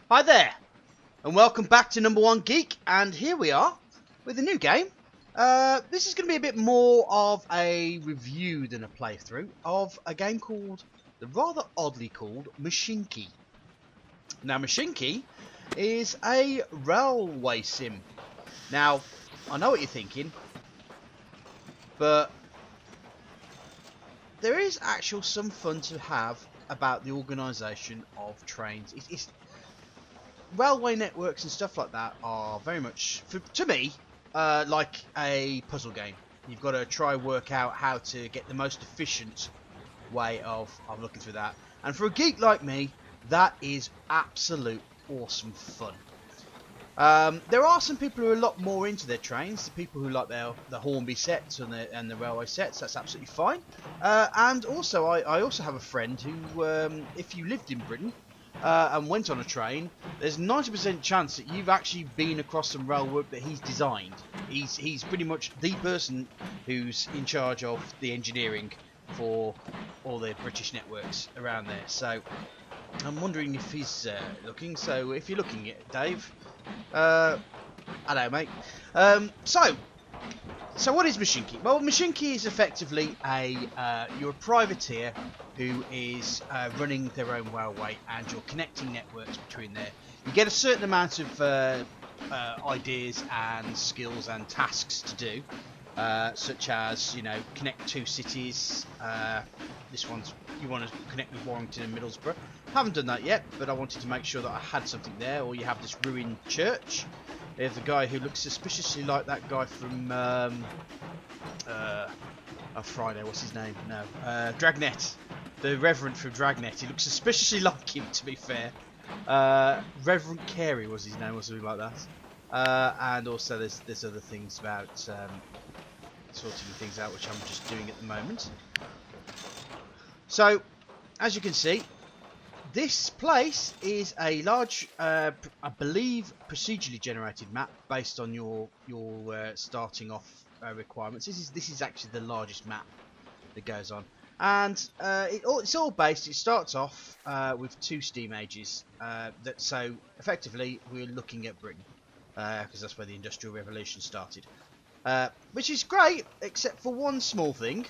Hi there, and welcome back to Number One Geek, and here we are with a new game. This is going to be a bit more of a review than a playthrough of a game rather oddly called Mashinky. Now, Mashinky is a railway sim. Now, I know what you're thinking, but there is actually some fun to have about the organisation of trains. Railway networks and stuff like that are very much, to me, like a puzzle game. You've got to try work out how to get the most efficient way of looking through that. And for a geek like me, that is absolute awesome fun. There are some people who are a lot more into their trains, the people who like the Hornby sets and the railway sets. That's absolutely fine. And also, I also have a friend who, if you lived in Britain and went on a train, there's 90% chance that you've actually been across some rail work that he's designed. He's pretty much the person who's in charge of the engineering for all the British networks around there. So I'm wondering if he's looking. So if you're looking at Dave, hello mate. So what is Mashinky? Well, Mashinky is effectively you're a privateer who is running their own railway, and you're connecting networks between there. You get a certain amount of ideas and skills and tasks to do, such as, connect two cities. This one's, you want to connect with Warrington and Middlesbrough. Haven't done that yet, but I wanted to make sure that I had something there. Or you have this ruined church. There's the guy who looks suspiciously like that guy from Friday. What's his name? No, Dragnet. The Reverend from Dragnet. He looks suspiciously like him, to be fair. Reverend Carey was his name, or something like that. And also there's other things about sorting things out, which I'm just doing at the moment. So, as you can see, this place is a large, I believe, procedurally generated map based on your starting off requirements. This is actually the largest map that goes on, and it's all based. It starts off with two steam ages. So effectively, we're looking at Britain because that's where the Industrial Revolution started, which is great, except for one small thing: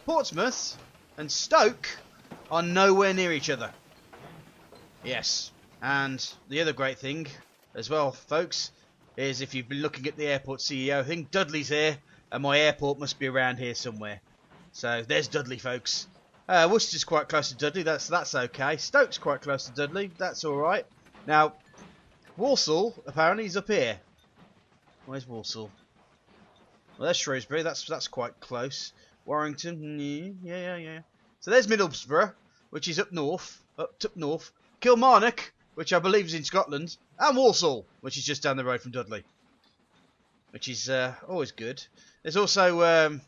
Portsmouth and Stoke are nowhere near each other. Yes, and the other great thing as well, folks, is if you've been looking at the airport CEO thing, Dudley's here, and my airport must be around here somewhere. So there's Dudley, folks. Worcester's quite close to Dudley, that's okay. Stoke's quite close to Dudley, that's alright. Now, Walsall, apparently, is up here. Where's Walsall? Well, there's Shrewsbury, that's quite close. Warrington, yeah. So there's Middlesbrough, which is up north. Kilmarnock, which I believe is in Scotland, and Walsall, which is just down the road from Dudley, which is always good. There's also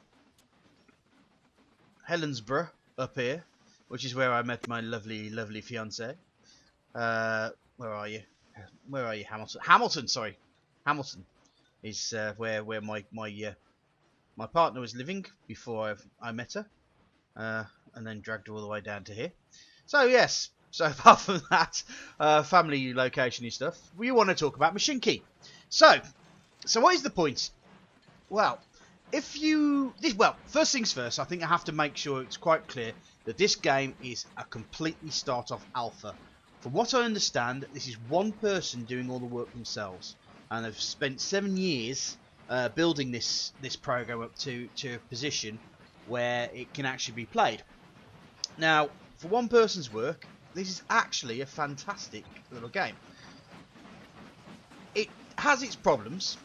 Helensburgh up here, which is where I met my lovely fiancée. Where are you? Hamilton? Hamilton is where my partner was living before I met her, and then dragged her all the way down to here. So yes. So apart from that, family location-y stuff, we want to talk about Mashinky. So what is the point? Well, first things first, I think I have to make sure it's quite clear that this game is a completely start-off alpha. From what I understand, this is one person doing all the work themselves, and they've spent 7 years building this program up to a position where it can actually be played. Now, for one person's work, this is actually a fantastic little game. It has its problems,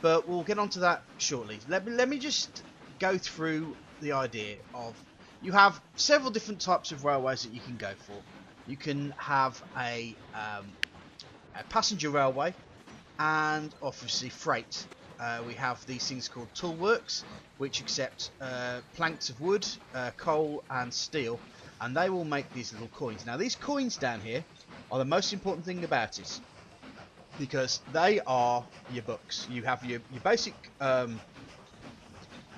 but we'll get onto that shortly. Let me just go through the idea of, you have several different types of railways that you can go for. You can have a passenger railway and obviously freight. We have these things called tool works, which accept planks of wood, coal and steel, and they will make these little coins. Now, these coins down here are the most important thing about it, because they are your bucks. You have your basic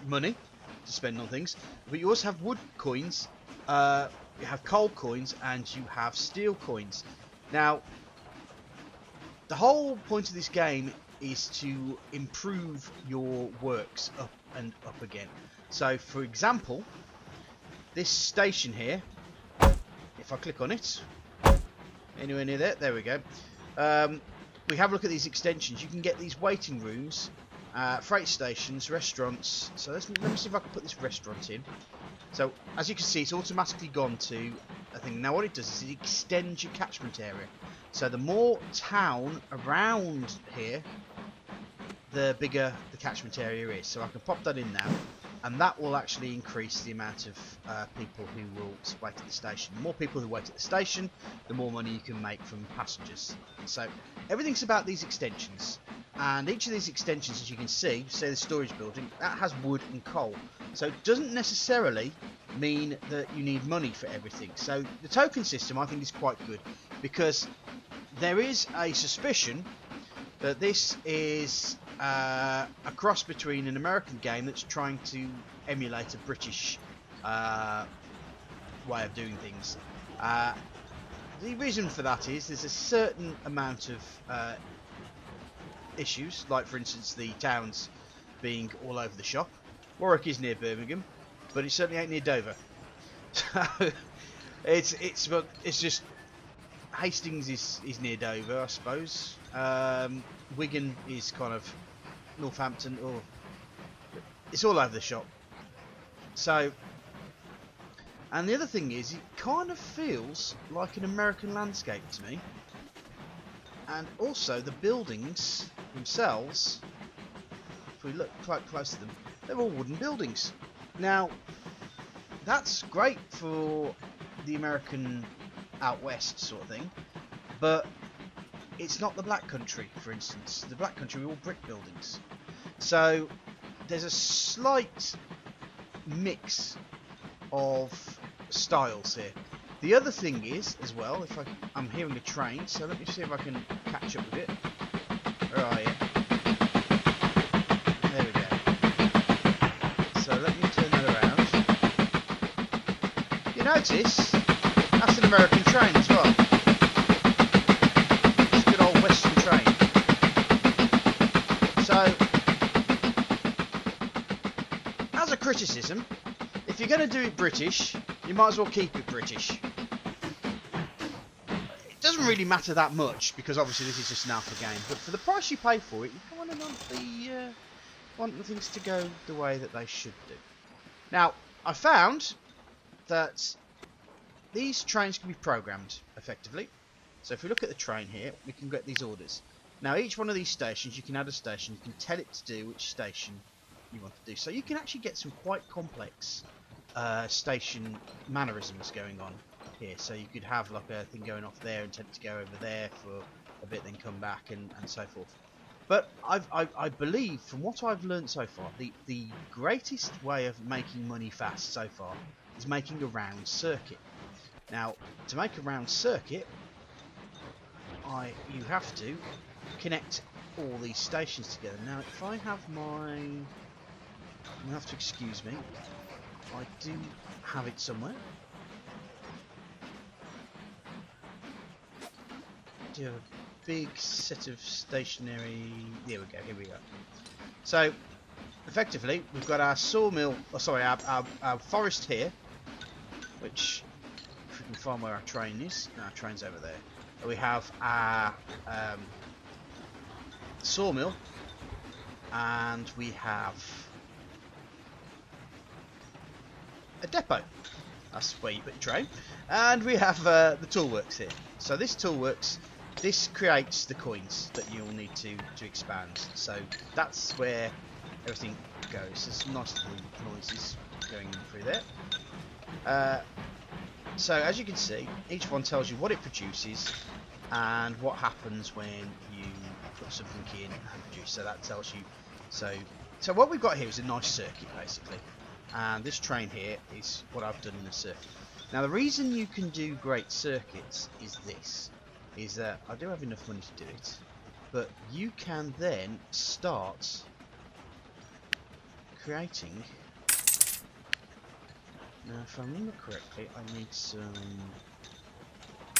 money to spend on things, but you also have wood coins, you have coal coins, and you have steel coins. Now, The whole point of this game is to improve your works up and up again. So, for example, this station here, if I click on it, anywhere near there we go. We have a look at these extensions. You can get these waiting rooms, freight stations, restaurants. So let me see if I can put this restaurant in. So as you can see, it's automatically gone to a thing. Now what it does is it extends your catchment area. So the more town around here, the bigger the catchment area is. So I can pop that in now, and that will actually increase the amount of people who will wait at the station. The more people who wait at the station, the more money you can make from passengers. So everything's about these extensions, and each of these extensions, as you can see, say the storage building, that has wood and coal. So it doesn't necessarily mean that you need money for everything. So the token system, I think, is quite good, because there is a suspicion that this is a cross between an American game that's trying to emulate a British way of doing things. The reason for that is there's a certain amount of issues, like for instance the towns being all over the shop. Warwick is near Birmingham, but it certainly ain't near Dover. So it's just Hastings is near Dover, I suppose. Wigan is kind of Northampton, or it's all over the shop. So, and the other thing is, it kind of feels like an American landscape to me. And also the buildings themselves, if we look quite close to them, they're all wooden buildings. Now, that's great for the American out west sort of thing, but it's not the Black Country, for instance. The Black Country are all brick buildings. So there's a slight mix of styles here. The other thing is, as well, if I'm hearing a train, so let me see if I can catch up with it. Where are you? There we go. So let me turn that around. You notice, that's an American train as well. It's a good old Western train. So, as a criticism, if you're going to do it British, you might as well keep it British. It doesn't really matter that much, because obviously this is just an alpha game, but for the price you pay for it, you kind of want the things to go the way that they should do. Now, I found that these trains can be programmed effectively. So if we look at the train here, we can get these orders. Now each one of these stations, you can add a station, you can tell it to do which station you want to do. So you can actually get some quite complex station mannerisms going on here. So you could have like a thing going off there and tell it to go over there for a bit, then come back and so forth. But I believe, from what I've learned so far, the greatest way of making money fast so far is making a round circuit. Now, to make a round circuit, you have to connect all these stations together. Now, if I have you'll have to excuse me, I do have it somewhere. Do you have a big set of stationary? There we go. Here we go. So, effectively, we've got our sawmill. Oh, sorry, our forest here, which, if we can find where our train is. No, our train's over there. We have our sawmill, and we have a depot. That's where you put your train. And we have the toolworks here. So this toolworks, this creates the coins that you'll need to expand. So that's where everything goes. There's some nice little noises going through there. So as you can see, each one tells you what it produces and what happens when you put something in and produce. So that tells you. So what we've got here is a nice circuit basically, and this train here is what I've done in a circuit. Now the reason you can do great circuits is that I do have enough money to do it, but you can then start creating. Now, if I remember correctly, I need some 1,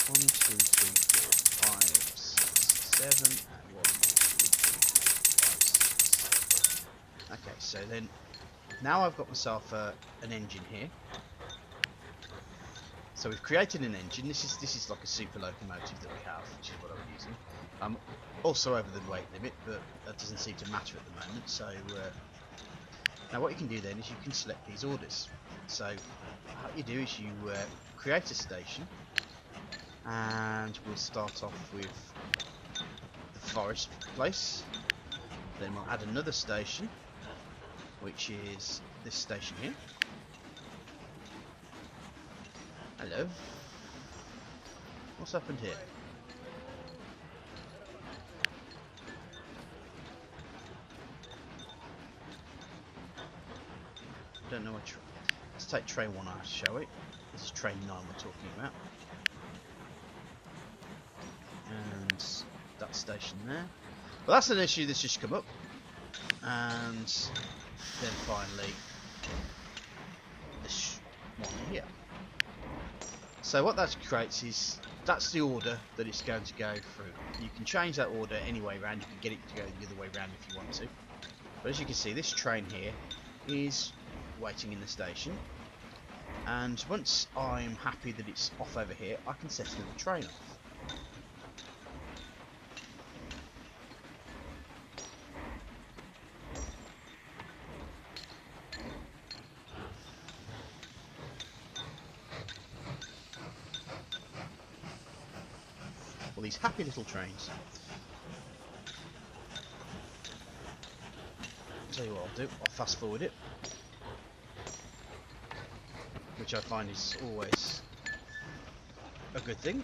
2, 3, 4, 5, 6, 7 and 1, 2, 3, 4, 5, 6. Okay, so then now I've got myself an engine here. So we've created an engine. This is like a super locomotive that we have, which is what I'm using. I'm also over the weight limit, but that doesn't seem to matter at the moment. So now what you can do then is you can select these orders. So what you do is you create a station, and we'll start off with the forest place. Then we'll add another station, which is this station here. Hello. What's happened here? Don't know what. Let's take train 1 out, shall we? This is train 9 we're talking about. And that station there. Well, that's an issue that's just come up. And then finally this one here. So what that creates is, that's the order that it's going to go through. You can change that order any way around. You can get it to go the other way around if you want to. But as you can see, this train here is waiting in the station. And once I'm happy that it's off over here, I can set another train off. Well, these happy little trains. I'll tell you what I'll do, I'll fast forward it, which I find is always a good thing.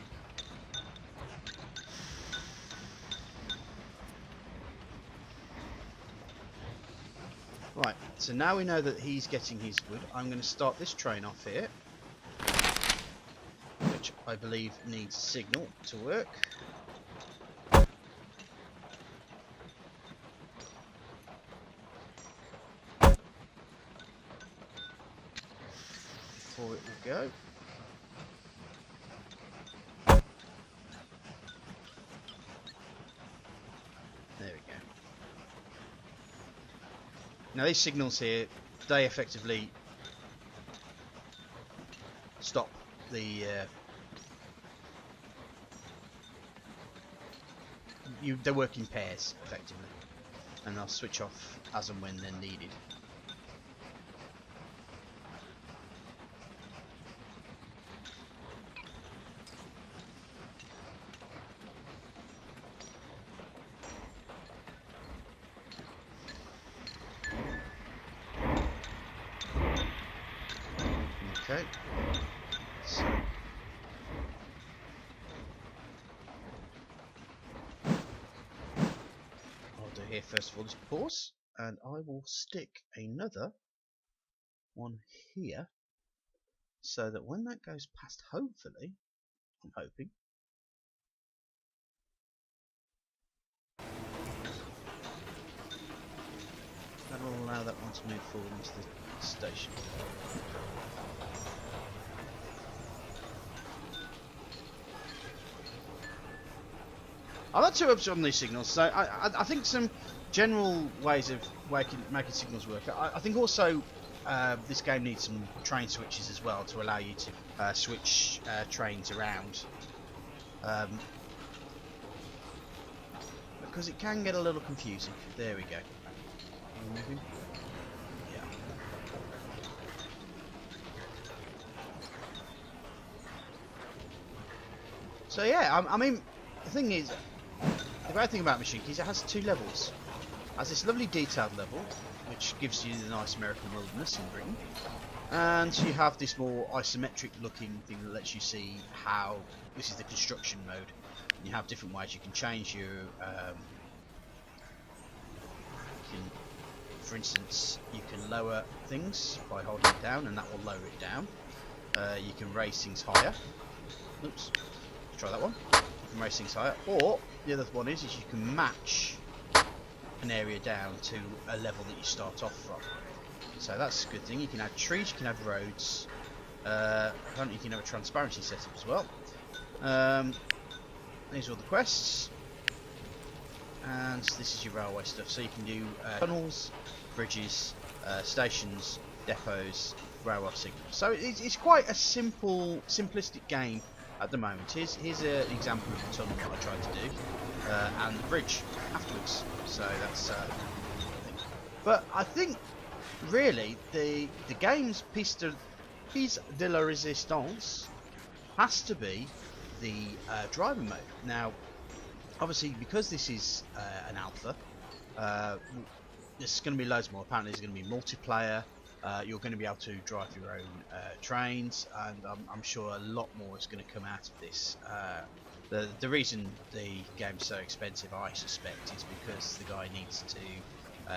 Right, so now we know that he's getting his wood. I'm going to start this train off here, which I believe needs a signal to work. Before it will go. There we go. Now these signals here, they effectively stop the they work in pairs effectively, and they'll switch off as and when they're needed. Okay, so I'll do here first of all is pause, and I will stick another one here, so that when that goes past, hopefully, I'm hoping, that will allow that one to move forward into the station. I'm not too upset on these signals, so I think some general ways of making signals work. I think also this game needs some train switches as well to allow you to switch trains around, because it can get a little confusing. There we go. Moving. Yeah. So yeah, I mean, the thing is, the great thing about Mashinky is it has 2 levels. It has this lovely detailed level, which gives you the nice American wilderness in Britain, and you have this more isometric looking thing that lets you see how this is the construction mode. And you have different ways you can change your for instance, you can lower things by holding it down, and that will lower it down. You can raise things higher. Oops, let's try that one. You can raise things higher, or the other one is you can match an area down to a level that you start off from. So that's a good thing. You can add trees, you can have roads. Apparently you can have a transparency setup as well. These are all the quests. and this is your railway stuff. So you can do tunnels, bridges, stations, depots, railway signals. So it's quite a simplistic game at the moment. Here's an example of the tunnel that I tried to do, and the bridge afterwards. So that's but I think really the game's piece de la resistance has to be the driving mode. Now, obviously, because this is an alpha, there's going to be loads more. Apparently, there's going to be multiplayer. You're going to be able to drive your own trains, and I'm sure a lot more is going to come out of this. The reason the game's so expensive, I suspect, is because the guy needs to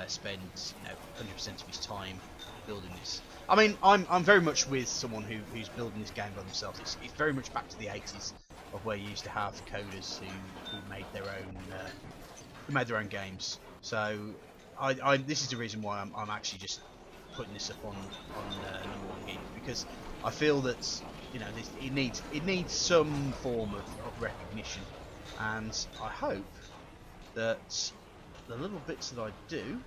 spend 100% of his time building this. I mean, I'm very much with someone who's building this game by themselves. It's very much back to the 80s of where you used to have coders who made their own games. So this is the reason why I'm actually just putting this up on number one here, because I feel that it needs some form of recognition, and I hope that the little bits that I do.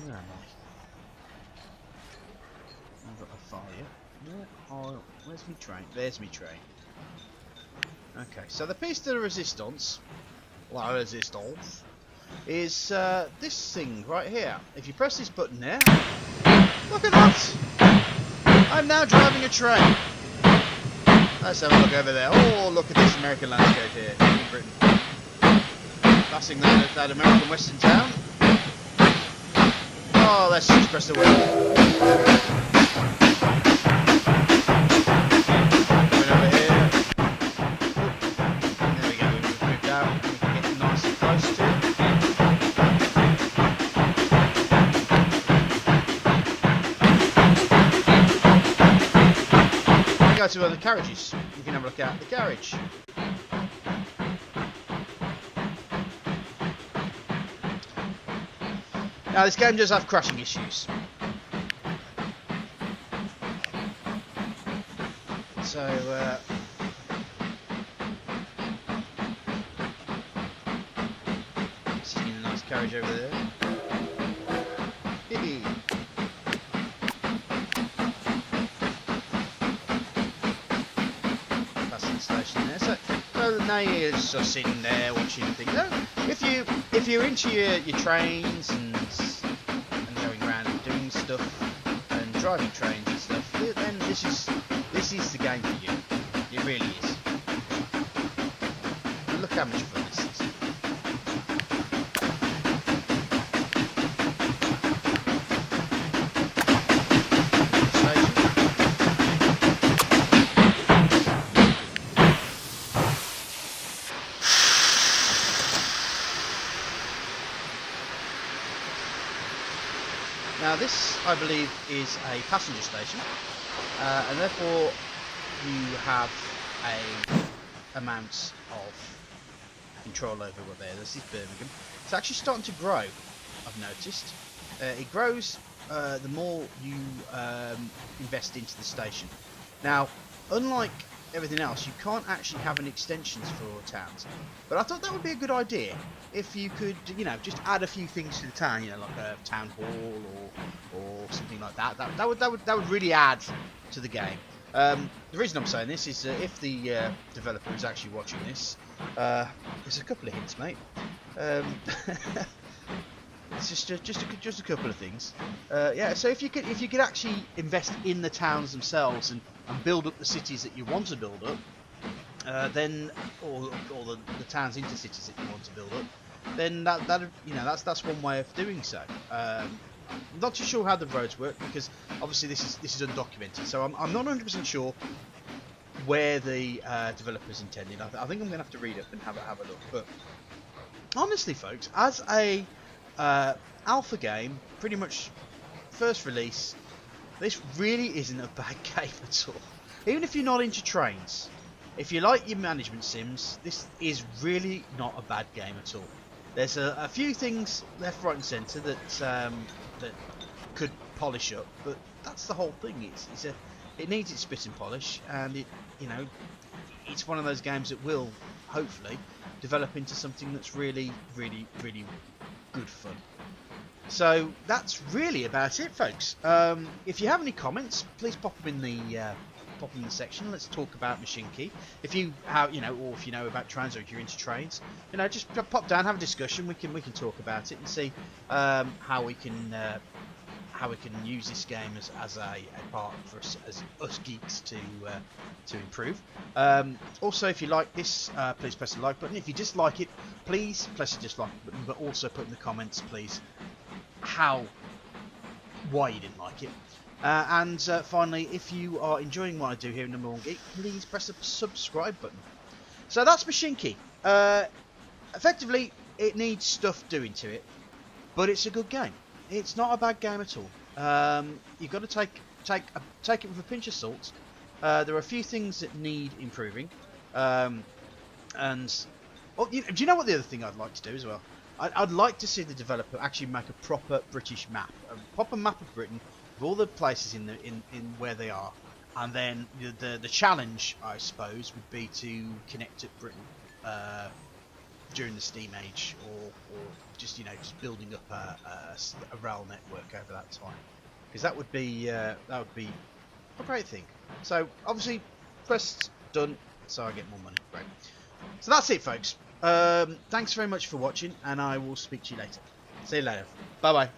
Where am I? I've got a fire. Where's my train? There's my train. Okay, so the piece de resistance, la resistance, is this thing right here. If you press this button there, look at that! I'm now driving a train. Let's have a look over there. Oh, look at this American landscape here in Britain. Passing that American western town. Oh, let's just press the wheel. Going over here. There we go, we've moved out. We can get nice and close to it. We go to other carriages. We can have a look at the carriage. Now this game does have crashing issues, so seeing a nice carriage over there. Passing the station there. So now you're just sort of sitting there watching things. If you're into your trains and going around and doing stuff and driving trains and stuff, then this is the game for you. It really is. And look how much fun this is. Now this, I believe, is a passenger station, and therefore you have a amount of control over what there. This is Birmingham. It's actually starting to grow, I've noticed. It grows the more you invest into the station. Now, unlike everything else, you can't actually have any extensions for towns, but I thought that would be a good idea if you could, just add a few things to the town, like a town hall or something like that. That would really add to the game. The reason I'm saying this is if the developer is actually watching this, there's a couple of hints, mate. It's just a couple of things. Yeah. So if you could actually invest in the towns themselves and build up the cities that you want to build up, then or the towns into cities that you want to build up, then that's one way of doing so. I'm not too sure how the roads work because obviously this is undocumented, so I'm not 100% sure where the developers intended. I think I'm going to have to read up and have a look. But honestly, folks, as a alpha game, pretty much first release, this really isn't a bad game at all. Even if you're not into trains, if you like your management sims, this is really not a bad game at all. There's a few things left, right and centre that could polish up, but that's the whole thing. It needs its spit and polish, and it's one of those games that will hopefully develop into something that's really, really, really good fun. So that's really about it, folks. If you have any comments, please pop them in the section. Let's talk about Mashinky. If you have, or if you know about trains, or if you're into trains, just pop down, have a discussion. We can talk about it and see how we can use this game as a part for us, as us geeks to improve. Also, if you like this, please press the like button. If you dislike it, please press the dislike button, but also put in the comments, please, why you didn't like it. And finally, if you are enjoying what I do here in Number One Geek, please press the subscribe button. So that's Mashinky. Effectively, it needs stuff doing to it, but it's a good game. It's not a bad game at all. You've got to take it with a pinch of salt. There are a few things that need improving, and do you know what the other thing I'd like to do as well? I'd like to see the developer actually make a proper British map, a proper map of Britain with all the places in where they are, and then the challenge, I suppose, would be to connect at Britain during the Steam Age, or just building up a rail network over that time, because that would be a great thing. So obviously, quest's done, so I get more money. Great. So that's it, folks. Thanks very much for watching, and I will speak to you later. See you later. Bye bye.